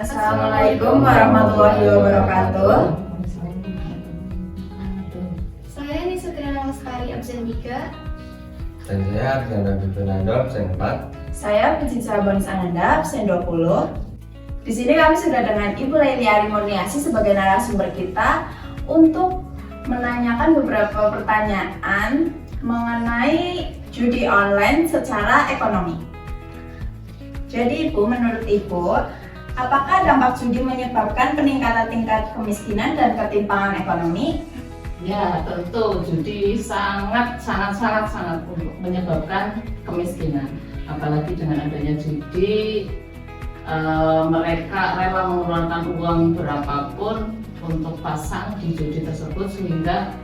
Assalamualaikum warahmatullahi wabarakatuh. Saya Nisa Triana Lestari, absen 3. Dan saya Arjana Bibinando, absen 4. Saya Puji Sabonis Ananda, absen 20. Di sini kami sudah dengan Ibu Laili Arimurniasi sebagai narasumber kita untuk menanyakan beberapa pertanyaan mengenai judi online secara ekonomi. Jadi Ibu, menurut Ibu, apakah dampak judi menyebabkan peningkatan tingkat kemiskinan dan ketimpangan ekonomi? Ya, tentu judi sangat untuk menyebabkan kemiskinan. Apalagi dengan adanya judi, mereka rela mengeluarkan uang berapapun untuk pasang di judi tersebut sehingga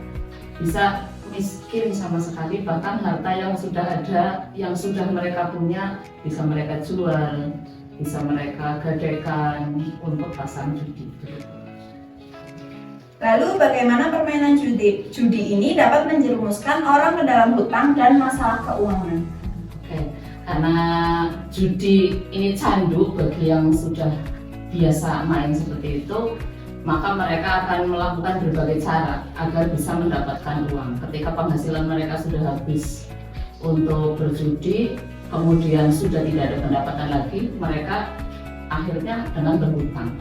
bisa miskin sama sekali. Bahkan harta yang sudah ada, yang sudah mereka punya, bisa mereka jual, bisa mereka gadaikan untuk pasang judi. Lalu bagaimana permainan judi ini dapat menjerumuskan orang ke dalam hutang dan masalah keuangan? Oke, karena judi ini candu bagi yang sudah biasa main seperti itu, maka mereka akan melakukan berbagai cara agar bisa mendapatkan uang. Ketika penghasilan mereka sudah habis untuk berjudi, kemudian sudah tidak ada pendapatan lagi, mereka akhirnya dengan berhutang.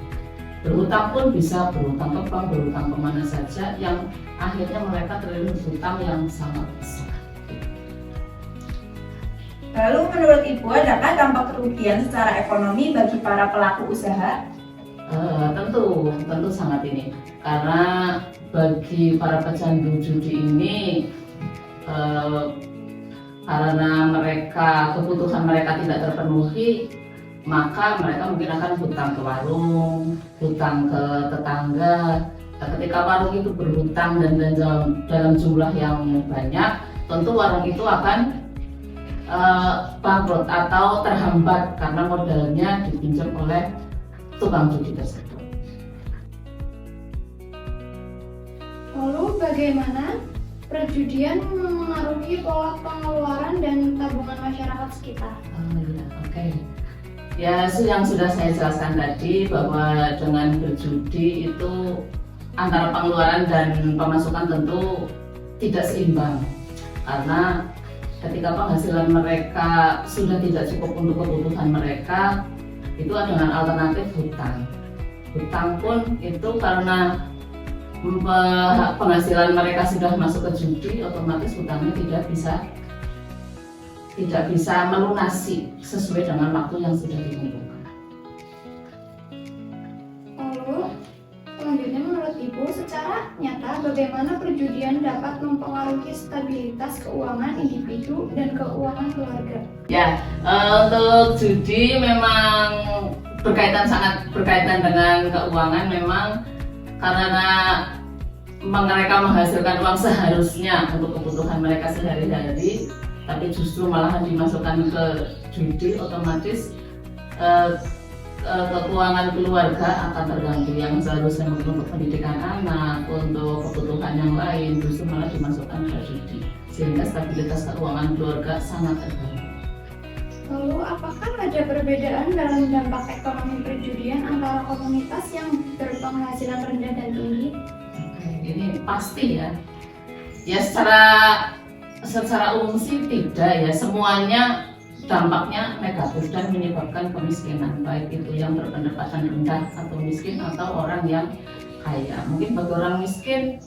Berhutang pun bisa berhutang ke bank, berhutang kemana saja, yang akhirnya mereka terlilit hutang yang sangat besar. Lalu menurut Ibu, adakah dampak kerugian secara ekonomi bagi para pelaku usaha? Tentu sangat ini, karena bagi para pecandu judi ini, karena kebutuhan mereka tidak terpenuhi, maka mereka mungkin akan hutang ke warung, hutang ke tetangga. Ketika warung itu berhutang dan dalam jumlah yang banyak, tentu warung itu akan bangkrut atau terhambat karena modalnya dipinjam oleh tukang judi tersebut. Lalu bagaimana perjudian mengaruhi pola pengeluaran dan tabungan masyarakat sekitar? Oke. Ya, yang sudah saya jelaskan tadi bahwa dengan berjudi itu antara pengeluaran dan pemasukan tentu tidak seimbang, karena ketika penghasilan mereka sudah tidak cukup untuk kebutuhan mereka, itu dengan alternatif hutang. Hutang pun itu karena penghasilan mereka sudah masuk ke judi, otomatis hutangnya tidak bisa melunasi sesuai dengan waktu yang sudah ditentukan. Lalu selanjutnya menurut Ibu, secara nyata bagaimana perjudian dapat mempengaruhi stabilitas keuangan individu dan keuangan keluarga? Ya, untuk judi memang sangat berkaitan dengan keuangan, memang karena mereka menghasilkan uang seharusnya untuk kebutuhan mereka sehari-hari, tapi justru malahan dimasukkan ke judi, otomatis keuangan keluarga akan terganggu. Yang seharusnya untuk pendidikan anak, untuk kebutuhan yang lain, justru malah dimasukkan ke judi, sehingga stabilitas keuangan keluarga sangat terganggu. Lalu apakah ada perbedaan dalam dampak ekonomi perjudian antara komunitas yang berpenghasilan rendah dan tinggi? Oke, ini pasti ya. Ya, secara umum sih tidak ya, semuanya dampaknya negatif dan menyebabkan kemiskinan, baik itu yang berpendapatan rendah atau miskin atau orang yang kaya. Mungkin bagi orang miskin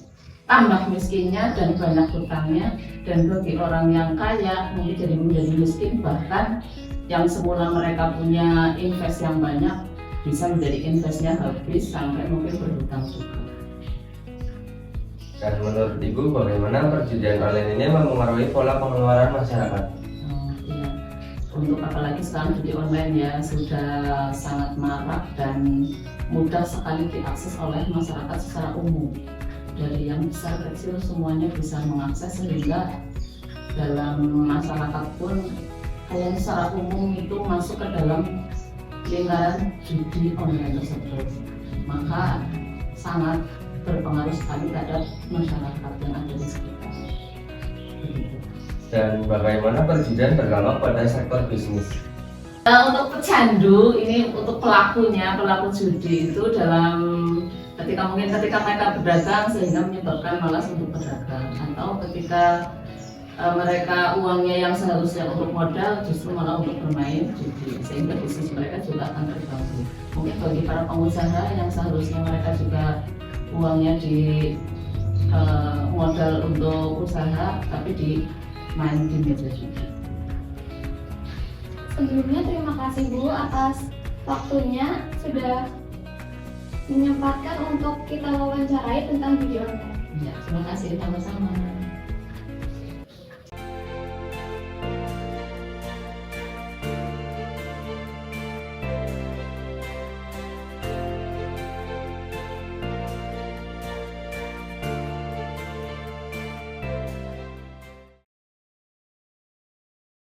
tambah miskinnya dan banyak hutangnya, dan bagi orang yang kaya mungkin menjadi miskin, bahkan yang semula mereka punya invest yang banyak bisa menjadi investnya habis sampai mungkin berhutang juga. Dan menurut Ibu, bagaimana perjudian online ini mempengaruhi pola pengeluaran masyarakat? Iya. Untuk apalagi sekarang judi online ya sudah sangat marak dan mudah sekali diakses oleh masyarakat secara umum. Dari yang besar kecil semuanya bisa mengakses, sehingga dalam masyarakat pun yang secara umum itu masuk ke dalam lingkaran judi online tersebut. Maka sangat berpengaruh sekali terhadap masyarakat yang ada di sekitar. Dan bagaimana perjudian berdampak pada sektor bisnis? Untuk pecandu ini untuk pelaku judi itu ketika mereka berdagang sehingga menyebabkan malas untuk berdagang, atau ketika mereka uangnya yang seharusnya untuk modal justru malah untuk bermain judi sehingga bisnis mereka juga akan terganggu. Mungkin bagi para pengusaha yang seharusnya mereka juga uangnya di modal untuk usaha tapi main di meja judi. Sebelumnya terima kasih Bu atas waktunya sudah menyempatkan untuk kita wawancarai tentang judi online. Ya, terima kasih sama-sama.